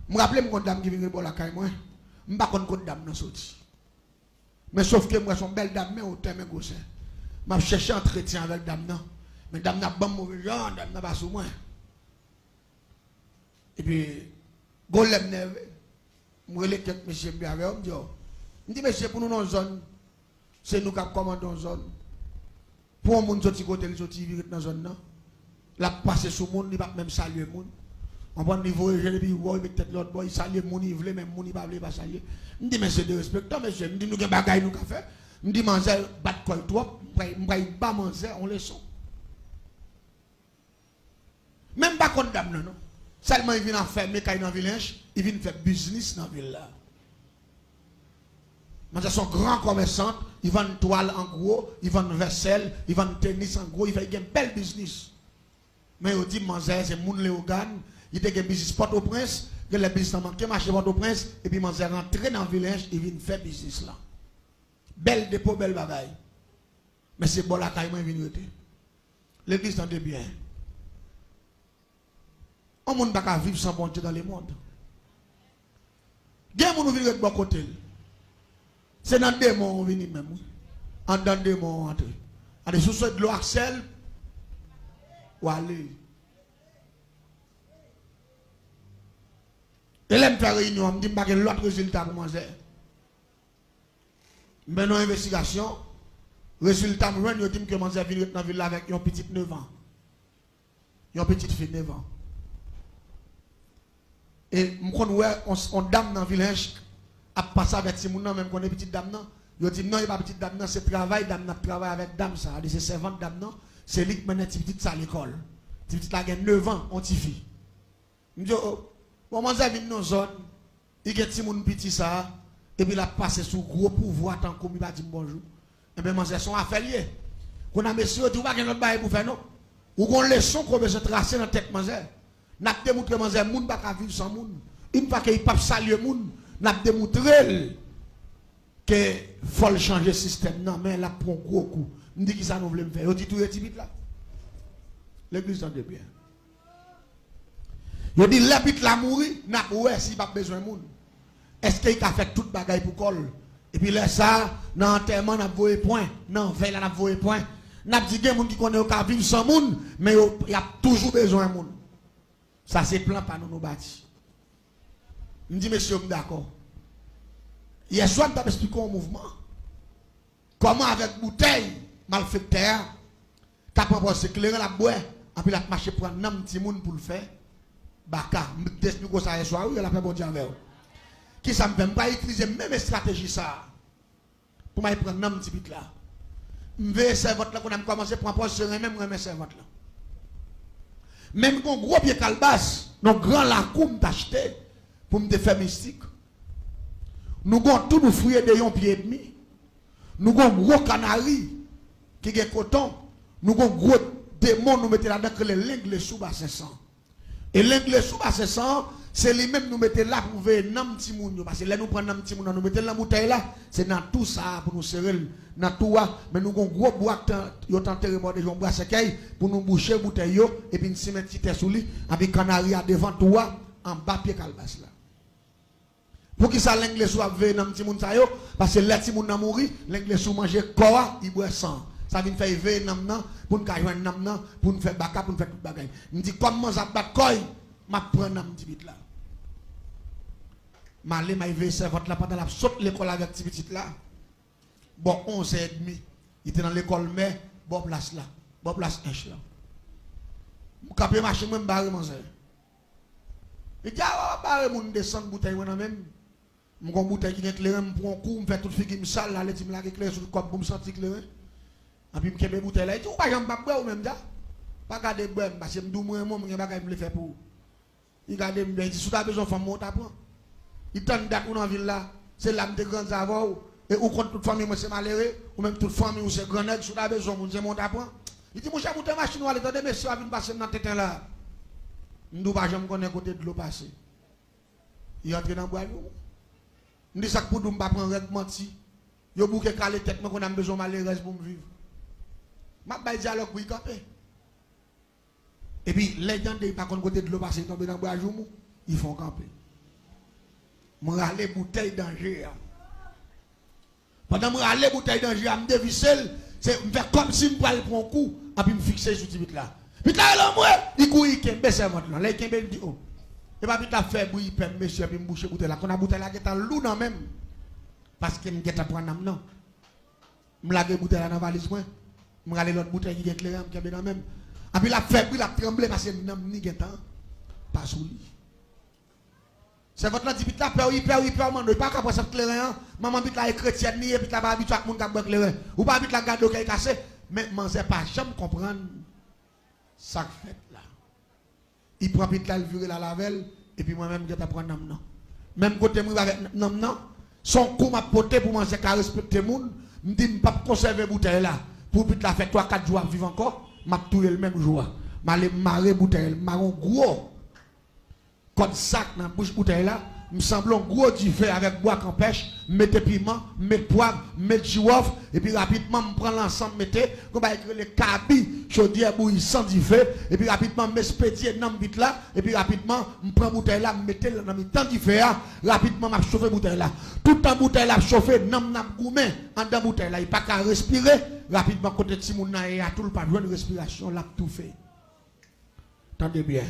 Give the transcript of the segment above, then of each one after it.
me rappelle mon dame qui vient pour la caille moi. Me pas contre dame non sorti. Mais sauf que moi son belle dame mais au terme gauche. M'a cherché entretien avec dame non. Mais dame n'a pas mauvais genre, dame n'a pas sous moi. Et puis golem neve. Moi les quelques monsieur bien avec on dit me dit monsieur pour nous dans zone c'est nous qui commandons zone. Pour un monde sorti côté les sorti vivre dans zone là. La passer sous monde, il pas même saluer monde. On prend niveau et puis ouais peut-être l'autre boy saluer monde, il veut même monde il pas veut pas saluer. Me dit monsieur de respectant monsieur, me dit nous gen bagaille nous ka faire. Me dit manger bat quoi trop, m'pa pas manger on les son. Même pas condamne non. Seulement il vient fermer caille dans village, il vient faire business dans ville là. Mais sont grands commerçants, ils vendent toile en gros, ils vendent vaisselle, ils vendent tennis en gros, ils font un bel business. Mais ils disent manger c'est moun Léogane, il était un business Port-au-Prince, que le business manqué marché Port-au-Prince et puis manger rentrer dans le village, ils viennent faire business là. Belle dépôt, belle bagaille. Mais c'est bon la caille moi vient rete. L'église tente bien. On ne peut pas vivre sans bonté dans le monde. Gen moun vient de bon côté. C'est dans des mots on vient même. En dans des mots on entre. Allez sous de l'eau Axel ou aller. Et là me faire réunion, me dit pas que l'autre résultat pour manger. Mais non investigation, résultat me rend yo dit que manger venir dans ville avec une petite 9 ans. Une petite fille 9 ans. Et on dame dans le village a passé avec ces gens même qu'on est petite dame non. Yo dit non, il pas petite dame non, c'est travail dame n'a travail avec dame ça, c'est servante dame non, c'est lui qui mène petite ça à l'école. Petite là a 9 ans, on t'y fit. Me dit comment ça vient dans zone, il get ti moun petit ça et puis la passer sous gros pouvoir tant comme il va dire bonjour. Et bien manger son affaire lié. Qu'on a monsieur tu pas gen autre bail pour faire non. Ou qu'on leçon qu'on besoin tracer dans tête manger. N'a démontré manger moun pas vivre sans moun. Une fois qu'il pas saluer moun, n'a démontré que faut changer système non mais là prend gros coup. Me dit qui ça nous voulons faire. On dit tout est vite là. L'église en bien. Il dit l'habit la mourir, n'a ouais si pas besoin moun. Est-ce qu'il a fait toute bagaille pour col? Et puis là ça, dans enterrement n'a voyé point, non veille là n'a voyé point. N'a dit gen moun qui connaît au vivre sans moun, mais il y a toujours besoin moun. Ça c'est plan pas nous bâti. Me dit monsieur d'accord. Hier soir t'as expliqué un mouvement. Comment avec bouteille malfaiteur, t'as proposé éclairer la boire, et puis la marcher pour un petit moun pour le faire. Baka, m'explique ça hier soir, il a fait bon Dieu avec. Qui ça me fait pas utiliser même stratégie ça. Pour m'aller prendre un petit bit là. M'veille servante là qu'on a commencé pour poser même remet servante là. Même qu'on gros pied calbas, nos grands lacoum t'acheter pour me faire mystique. Nous avons tous nos fruits de yon pied et demi. Nous avons gros canari qui est coton. Nous avons gros démon nous mettons là-dedans que les lingues sous bas 500. Et l'anglais sous bas 500, c'est lui-même nous mettons là pour ver nam petit moun parce que là nous prenons nam petit moun nous mettons la bouteille là, c'est dans tout ça pour nous serrer dans tout mais nous avons gros boîte yo enterré mort de jon bras secaille pour nous boucher bouteille yo et puis nous se mettre petit sous lui avec canari devant toi en bas pied calbas là. Pour qui ça l'anglais sous ver nam petit moun ça yo parce que là petit moun n'a mouri, l'anglais sous manger corps, il boit sang. Ça vient faire ver nam nan pour nous joindre nam nan pour nous faire baka pour nous faire toute bagaille. Me dit comment ça bat koy, m'a prend nam petit bit là. Malé m'a éveillé servante là pendant la saute l'école avec petit petit là. Bon 11h30, il était dans l'école mais bon place là, bon place inch là. Mon capé marché même barre manger. Et dit ah barre mon descendre bouteille moi même. Mon bouteille qui éclairé me prend coup, me fait toute figure me sale là, les tim là éclairé sur le corps pour me sentir éclairé. Et puis me kebe bouteille là, il dit ou pas j'aime pas boire ou même ça. Pas garder boire parce que me dou moi mon bagay me le faire pour. Il garde me bien, il dit si tu as besoin femme monte apprend. Il tente date ou dans ville là, c'est l'âme de grands avaux et ou contre toute famille moi c'est malheureux ou même toute famille ou c'est grand nèg, si tu as besoin mon monte apprend. Il dit mon cher bouteille machine ou aller attendez monsieur a venir passer dans tête là. Nous pas jamais connaître côté de l'eau passer. Il entre dans bois nous. On dit ça pour nous pas prendre règle menti. Yo bouquet calé tête moi qu'on a besoin malheureuse pour me vivre. M'a bay dialogue pour y camper. Et puis les gens de pas contre côté de l'eau passer tomber dans bois jour ils font camper. Je râle bouteille danger. Pendant que je râle bouteille danger, je me dévisse, c'est me faire comme si je prends un coup, et puis me fixer sur ce là. Puis là, moi, il couille, il baisse mon là. Là, il dit, oh. Et puis il fait bruit, il peut monsieur, puis me boucher bouteille là. Quand la bouteille là, qui est en loup dans même. Parce que je vais prendre un non. Je vais la bouteille là dans la valise, moi. Je vais aller l'autre bouteille qui est éclairée, qui est dans même. Et puis la fait bruit, la tremble, parce que je n'ai pas pas sous lui. C'est votre dit là peur man pas capable ça clairin maman bit là est chrétienne ni et puis là pas habitué à monde qui boit clairin ou pas habitué la garder qui cassé mais man c'est pas jamais comprendre ça fait là il prend bit là le virer la lavelle et puis moi même je t'apprendre non même côté moi avec non son coup m'a porté pour manger qu'à respecter monde me dit pas conserver bouteille là pour bit là fait 3 4 jours vivre encore m'a touyer le même jour m'a les marrer bouteille marron gros comme sac dans la bouche bouteille là, me semble un gros du fait avec bois qu'en pêche, mettez piment, mettez poivre, mettez jouaf, et puis rapidement me prend l'ensemble, mettez, comme va écrire les cabis, chaudière bouillissant du fait, et puis rapidement me spédier dans le vite là, et puis rapidement me prend bouteille là, me mettez dans le temps du fait, rapidement m'a chauffé bouteille là. Tout en bouteille là chauffé, nam goumé, en dans bouteille là, il pas qu'à respirer, rapidement côté de Timoun et à tout le pas de respiration là tout fait. Tendez bien.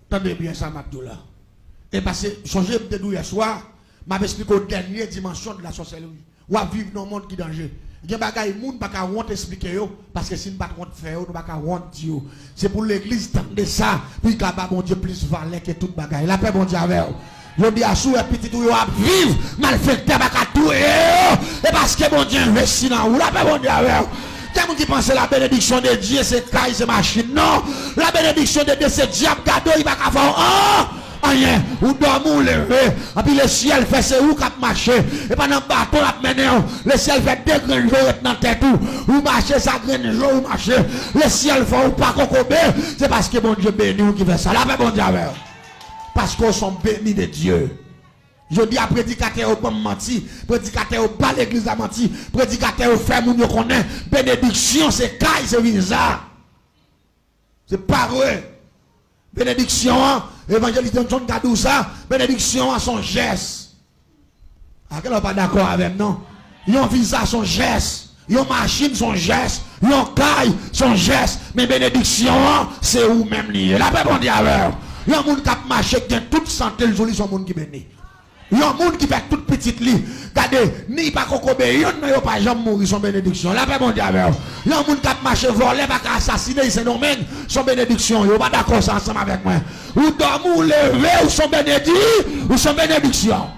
Tendez bien ça, Mabdoula. Et parce que, changer de nous hier soir, m'a expliqué aux dernières dimensions de la sorcellerie. Ou à vivre dans un monde qui est danger. Il y a des choses qui ne peuvent pas expliquer, parce que si nous ne pouvons pas faire, nous ne pouvons pas dire. C'est pour l'église de ça, puis qu'il y a bon Dieu plus valeur que toute bagaille. La paix, bon Dieu, avec vous. Je dis à sous et petit ou à vivre, malfecté, à tout, et parce que bon Dieu investit dans vous. La paix, bon Dieu, avec vous. Quelqu'un qui pense la bénédiction de Dieu, c'est caille, c'est machine. Non, la bénédiction de Dieu, c'est diable, cadeau, il va pas faire rien. Ou dormir, ou lever. Et puis le ciel fait c'est où cap marcher. Et pendant le bateau, la mené, le ciel fait 2 grains de jour dans tête ou marcher, ça grain de jour ou marcher. Le ciel fait ou pas cocobé. C'est parce que bon Dieu béni ou qui fait ça. La paix, bon Dieu, parce qu'on sont bénis de Dieu. Je dis à prédicateur au bon menti, prédicateur au bas l'église a menti, prédicateur au frère moun yo connaît, bénédiction c'est caille, c'est visa. C'est pas vrai. Bénédiction, évangéliste John Gadou ça, bénédiction à son geste. À quel on pas d'accord avec non? Yon visa son geste, yon machine son geste, yon caille son geste, mais bénédiction c'est où même lié. La paix bon Dieu avec. Yon moun k'ap marché qui a toute santé le joli son moun qui béni. Il y a un monde qui fait toute petite lit. Regardez, ni pas kokobé, il n'y a pas jamais mourir son bénédiction. La paix mon Dieu avec. Il y a un monde qui a marché volé, pas assassiné, c'est non même son bénédiction. Il n'y a pas d'accord ça ensemble avec moi. Ou dormir, ou lever, ou son bénédiction, ou son bénédiction.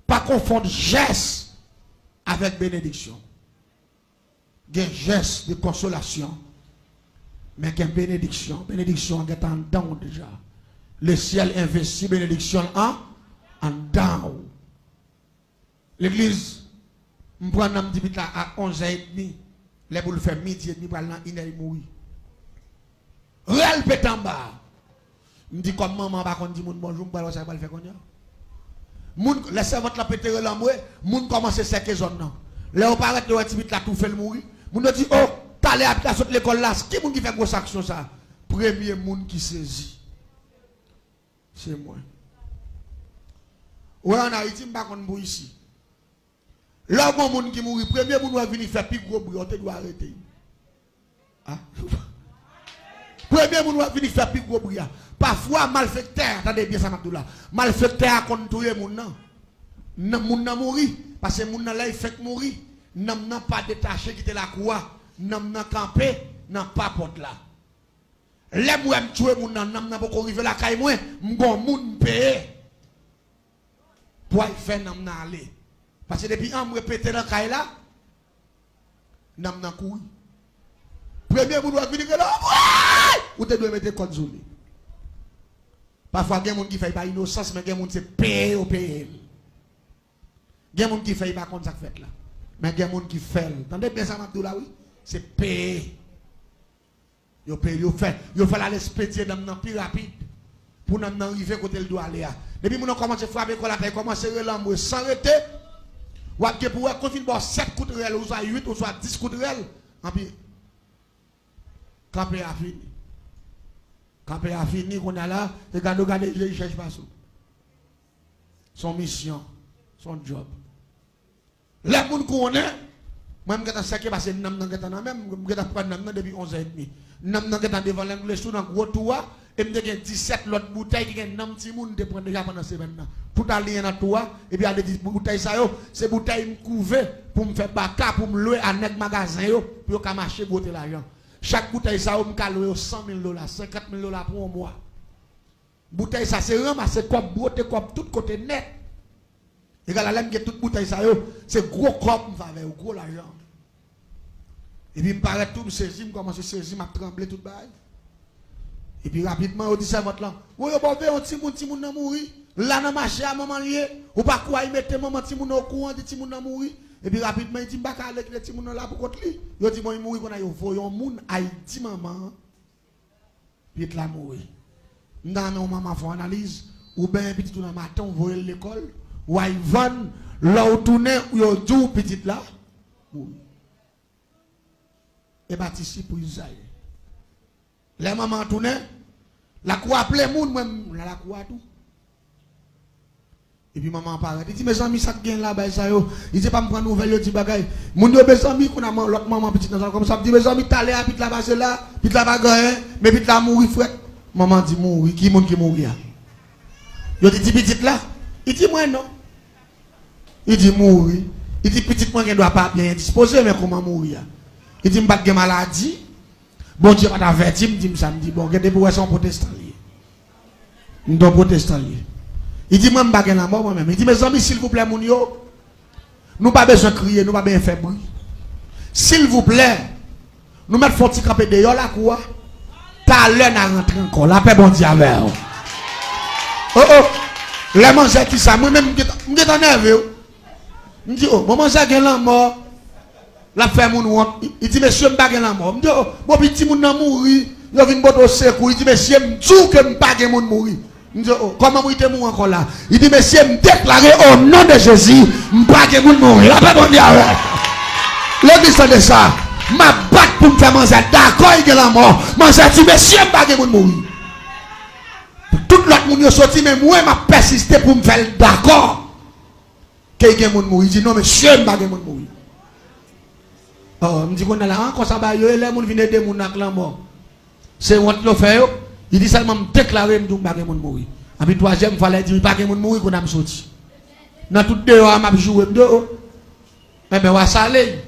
Pas confondre geste avec bénédiction. Il y a un geste de consolation, mais qu'il y a une bénédiction. Bénédiction, il y a un don déjà. Le ciel investit bénédiction en down. L'église, je prends un petit peu à 11h30. Les pour le faire midi et demi, pour aller dans une heure mourir. Réel pète en bas. Je dis comme maman, par contre, dit bonjour, je vais faire comme ça. Les servantes la pété l'amoué, moun commence à séquer zone non. Là on paraît le petit là tout fait le mourir. Moun dit oh, t'allais à l'école là, qui moun qui fait grosse action ça? Premier moun qui saisit. C'est moi. Ouais, en Haïti, je ne sais pas si ici. Là, il y a des gens qui mourent. Le premier monde qui venir faire plus gros bruit, on doit arrêter. Ah? Le premier monde qui venir faire plus gros bruit. Parfois, malfecteur, attendez bien ça, Mabdoula. Malfecteur a contrôlé les gens. Les gens ont mouru. Parce que les gens là, ils font mourir. Les gens n'ont pas détaché qui était la croix. Les gens n'ont campé, n'ont pas porte là. Les moi me tuer mon nan n'a pas arriver la caille moi m'gon moun payer pour faire nan aller parce que depuis on me répéter dans caille là nan courir premier moun doit venir là ou te doit mettre code zone parfois gen moun qui fait pas innocence mais gen moun c'est payer au payer gen moun qui fait pas comme ça fait là mais gen moun qui fait entendez bien ça Mabdoula oui c'est payer. Yo fait la respecter dans le plus rapide pour nous arriver côté le doit aller. Depuis nous commence à frapper quand la paix commence à relamber sans arrêter. Ou à que pour confiner 7 coups de rel ou soit 8 ou soit 10 coups de rel. En puis camper a fini. Quand il a fini, qu'on a là, et quand on il cherche pas ça. Son mission, son job. Les gens connaissent, moi je sais que parce que je suis depuis 11 ans et demi. Je suis devant l'anglais sous un gros toit, et je suis 17 autres bouteilles qui ont un petit monde de prendre déjà pendant ces semaines. Tout aller dans toi, et puis il y a des bouteilles, ces bouteilles couvées pour me faire baka, pour me louer à un magasin, pour me marcher pour l'argent. Chaque bouteille, ça, on me louer 100 000 $, 50 000 $ pour un mois. Bouteille, ça, c'est ramasser comme beauté, comme tout côté net. Et quand la laine qui toute bouteille, ça, c'est gros corps, avec gros l'argent. Et puis, il me paraît tout, me saisir, je commence à saisir, je tremble tout bail. Et puis, rapidement, on dit ça, votre là. Oui, on va faire un petit monde dans mourir. Là, dans le marché, à maman lié. Ou pas quoi, il mette maman, petit monde au courant, petit monde dans mourir. Et puis, rapidement, il dit, bah, aller avec les petits monde là pour contre lui. Il dit, bon, il mourit, qu'on a eu un monde, Haïti, maman. Puis, il l'a mourir. Dans nos mamans font analyse. Ou bien, petit tout dans le matin, on voit l'école. Ou ils vendent, là où tourner, ou ils disent, petit là. Et participe pour Isaïe. Les mamans tournent, la croix appelée moun, même la croix tout. Et puis maman parle, il dit mes amis ça gagne là-bas ça yo, il dit pas me prendre nouvelle, il dit bagay. Moun yo mes amis qu'on a l'autre maman petite dans comme ça, dit mes amis t'aller à pit là-bas c'est là, pit là-bas gagner, mais pit là mourir frère. Maman dit mourir, qui monde qui mourir. Yo dit petite là, il dit moi non. Il dit mourir. Il dit petite moi qui doit pas bien disposer mais comment mourir. Il dit m'pas de maladie. Bon Dieu m'a averti, il me dit ça, me dit bon, regardez pour son protestant. Nous sommes protestants. Il dit moi m'pas de la mort moi-même. Il dit mes amis s'il vous plaît mon yo, nous pas besoin de crier, nous pas besoin de faire bruit. S'il vous plaît, nous mettons un petit campé de yo là quoi. T'as l'heure à rentrer encore, la paix bon Dieu avec. Oh oh, les manger qui ça moi-même m'étais énervé. Me dit oh, maman ça gagne la mort. La femme il dit monsieur m'pas la mort. Me dit oh, bon petit moun nan mouri, yo vinn boto secours, il dit monsieur m'dou que m'pas gen moun mouri. Me dit oh, comment moi te mou encore là? Il dit monsieur me déclarer au nom de Jésus, m'pas gen moun mouri. La paix bon Dieu avec. L'église de ça, m'a battre pour me faire manger d'accord il la mort. Manger dit monsieur m'pas gen moun mouri. Tout l'autre moun yo sorti mais moi m'a persisté pour me faire d'accord. Que gen moun mouri, il dit non monsieur m'pas gen moun mouri. Oh, me dit qu'on a là encore ça va yo les moun viennent de moun ak la mort. C'est honte le fait yo. Il dit seulement me déclarer me pas moun mourir. Et puis troisième fallait dire pas moun mourir qu'on a me sorti. Dans tout dehors m'a jouer me dehors. Mais ben wa salé.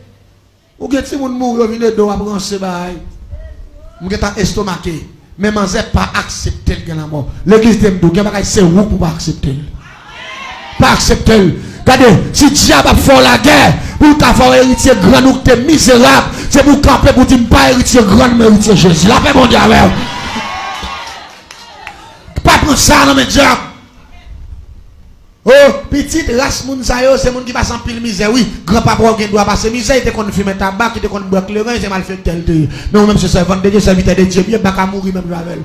Ou que si moun mourir viennent dehors a brancher bail. Me ta estomaqué. Mais manzé pas accepter le la mort. L'église de m'dou, gen c'est ou pour pas accepter. Pas accepter. Regardez, si diable a fait la guerre, pour ta faire héritier grand ou t'es misérable, c'est pour camper pour dire pas héritier grand mais héritier Jésus. La paix mon Dieu avec. Pas prendre ça dans mes diables. Oh, petite race moun sa yo, c'est moun qui passe en pile misère. Oui, grand-papa qui doit passer misère, il te konn fumer tabac, il te konn boire le c'est mal fait tel de. Mais même ce servant de Dieu, serviteur de Dieu, bien pas mourir même avec.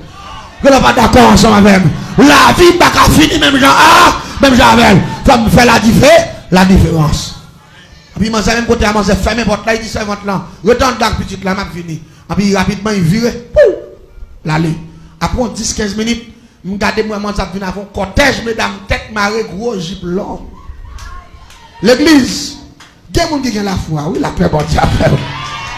Que l'on pas d'accord ensemble avec. La vie pas fini même genre ah, même genre avec. Faut faire la différence. Et puis, je même côté à manger fermé porte là, il dit servante là, retourne dans petite là, m'a fini. Et puis rapidement il vire, l'aller. Après 10-15 minutes, je regarde moi ça vient avant cortège mesdames tête marée gros jeep long. L'église, il y a des gens qui ont la foi, oui la paix bon Dieu.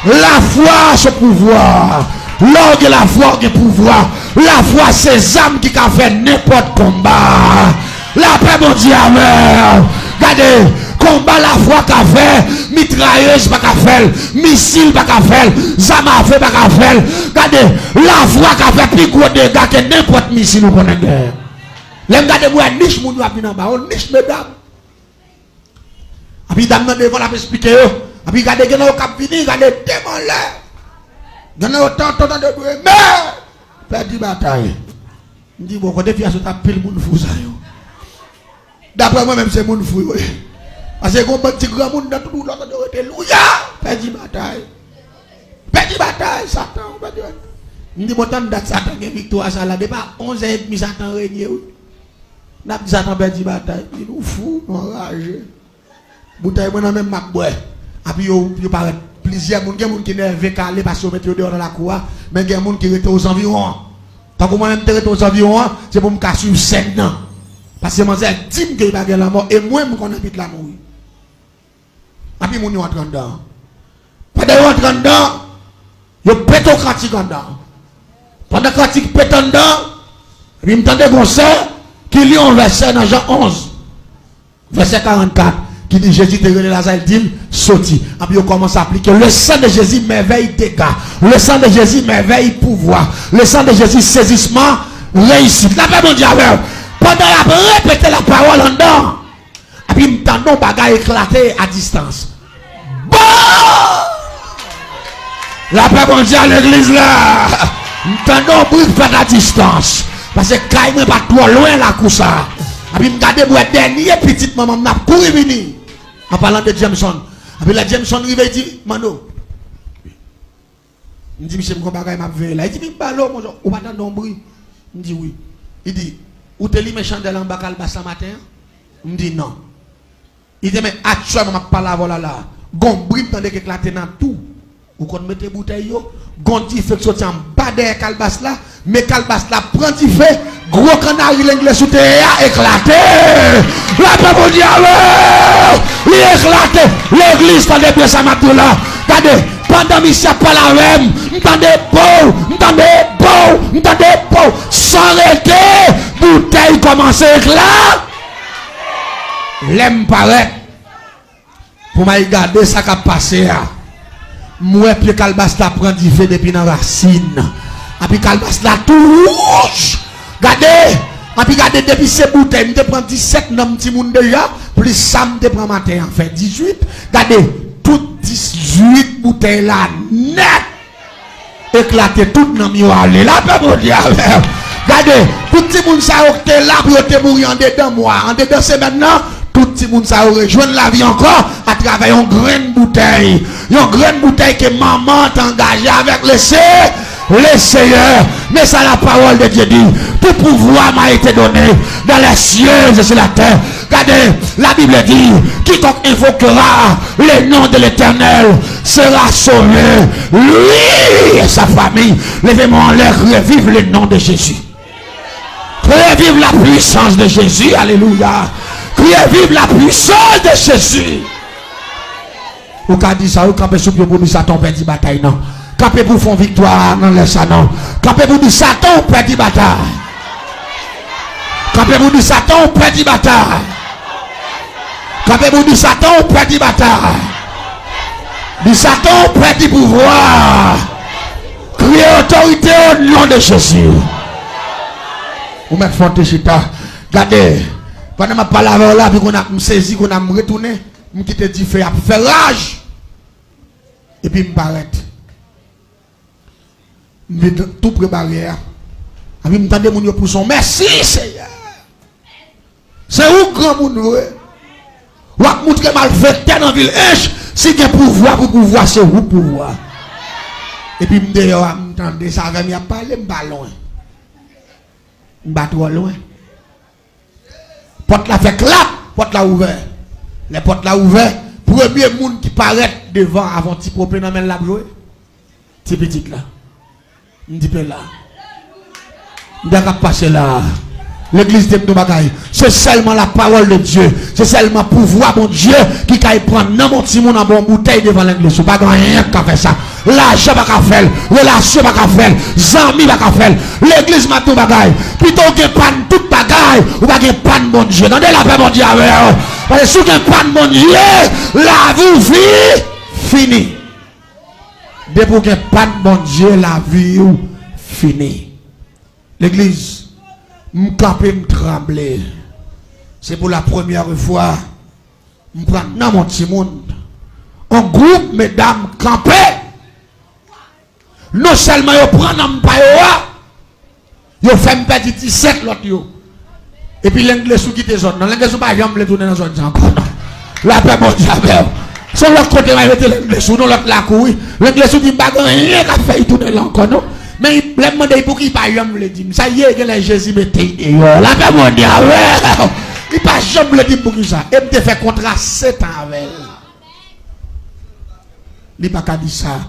La foi c'est pouvoir. L'orgue la foi est pouvoir. La foi c'est âme qui a fait n'importe combat. La paix bon Dieu. Regardez, combat la foi qu'a fait, mitrailleuse pas qu'a fait, missile pas qu'a fait, zama fait pas qu'a fait. Regardez, la foi qu'a fait plus gros dégâts que n'importe missile ou qu'on a guerre. Les regardez moi niche moun va venir en bas, on niche mesdames. Et puis dame devant la expliquer yo. Et puis regardez gen au cap venir, regardez démon là. Gen autant de bruit, mais perdu bataille. Me dit bon côté fiasse ta pile moun fou ça yo. D'après moi-même, c'est mon fou. Parce que quand petit grand monde dans tout l'autre de Alléluia, perdu bataille. Perdu bataille, Satan. Je dis, moi, tant de Satan qui est victoire, ça là, pas 11h30, Satan régné. N'a pas Satan perdu bataille. Il nous fout, enragé. Bouteille, moi, même ma boire. Et puis, il paraît plusieurs gens qui sont nerveux, parce qu'ils mettent dehors dans la cour, mais il y a des gens qui sont aux environs. Tant que moi-même, je suis environ, c'est pour me casser sur scène. Parce que moi, c'est dit que je suis la mort. Et moi, je habite la mort. Et puis, je suis entré dedans. Pendant que je rentre dedans, je pète au critique dedans. Pendant que le critique pète dedans, et puis, je me tendais comme ça, qu'il y a un verset dans Jean 11, verset 44. Qui dit Jésus te rené Lazare, il dit sorti. Et puis on commence à appliquer le sang de Jésus, merveille dégâts. Le sang de Jésus, merveille pouvoir. Le sang de Jésus, saisissement, réussite. La paix mondiale. Pendant la répéter la parole en dedans. Et puis m'entendons bagaille éclater à distance. Bon! La paix mondiale, l'église là. M'entendons bruit fait à distance. Parce que quand pas trop loin la coussa. Et puis m'gade pour dernier petite maman m'a couru venir. En parlant de Jameson. Et puis la Jameson arrive et dit, Mano. Il dit, monsieur, je vais m'a veillé là. Il dit, mais ballon, mon ou pas dans bruit. Il dit, oui. Il dit, ou te lis mes chandelles en bas ce matin? Il me dit, non. Il dit, mais actuellement, je parle à là. Gon bruit dans éclater dans tout. Ou qu'on mette bouteille yo. Gon ti fait sorti en bas derrière calbas là. Mais calbas là prend ti fait. Gros canari l'anglais sous terre éclaté. La paix mondiale. Il éclaté. L'église tendait bien ça matin là. Regardez, pendant mission pas la même. M'tendez beau. Sans arrêter. Bouteille commence à éclater. L'aime paraît. Pour m'a regarder ça qui a passé. Moi, puis Calbas la prend du feu depuis la racine. Et puis Calbas la touche. Regardez. Et puis regardez, depuis ces bouteilles, je prends 17 noms petit monde déjà. Plus ça, je prends matin en fait 18. Regardez, toutes 18 bouteilles là, net. Éclaté tout dans le aller. La paix mondiale. Regardez, tout le monde s'est là pour te mourir en dedans moi. En dedans c'est maintenant. Tout le monde ça rejoint la vie encore à travers une grande bouteille. Une grande bouteille que maman t'engage avec le Seigneur. Mais ça la parole de Dieu dit. Tout pouvoir m'a été donné dans les cieux et sur la terre. Regardez, la Bible dit, quiconque invoquera le nom de l'Éternel sera sauvé. Lui et sa famille. Levez-moi en l'air, revive le nom de Jésus. Revive la puissance de Jésus. Alléluia. Criez vive la puissance de Jésus. Ou qu'a dit ça, ou campé sous pied pour dire Satan perd bataille, non. Campé pour faire victoire, non, laisse ça, non. Campé pour dire Satan perd bataille. Campé pour dire Satan perd bataille. Campé pour dire Satan perd bataille. Dit Satan perd pouvoir. Criez autorité au nom de Jésus. Ou mettre fonte chita. Regardez. Pendant que je parle là, puis qu'on a saisi, qu'on a retourné, je quitte dit faire rage. Et puis je m'arrête. Je vais tout préparer. Et puis je m'entendais mon pour son merci Seigneur. C'est où grand monde vrai? Ou à montrer mal fait dans la ville. Si il y a pouvoir, c'est où pouvoir. Et puis je m'entendais ça avec moi, parler, je vais loin. Je vais trop loin. Porte la fait clap, porte la ouvert. Les portes la ouvert. Premier monde qui paraît devant avant petit propre dans la jouer. Petit petit là. Un petit peu là. Il a passé là. L'église de Mbagaï. C'est seulement la parole de Dieu. C'est seulement pouvoir mon Dieu qui peut prendre dans mon petit monde en bonne bouteille devant l'église. Pas rien qu'à faire ça. L'argent pas qu'à faire. Relation pas qu'à faire. Zami pas qu'à faire. L'église m'a tout bagaille. Plutôt que panne toute bagaille. Ou pas que panne mon Dieu. Donnez la paix mon Dieu avec eux. Parce que si vous avez panne mon Dieu, la vie finie. Depuis que panne mon Dieu, la vie finie. L'église. M'capé m'trembler. C'est pour la première fois. M'prends dans mon petit monde. Un groupe, mesdames, campé. Non seulement yo prend dans m'payoa. Yo fait m'perdre 17 l'autre yo. Et puis l'anglais sous quitte zone. Non, l'anglais sous pas jamais retourner dans zone encore. La paix mondiale. Sur l'autre côté, m'a mettre l'anglais sous, non l'autre la couille. L'anglais sous dit pas rien qu'à faire tourner là encore, non. Mais il me demande pour qui pas jamais le dire. Ça y est, que les Jésus mettait la paix mondiale. Il pas jamais le dire pour qui ça. Et me fait contrat 7 ans avec elle. Il pas qu'à dire ça.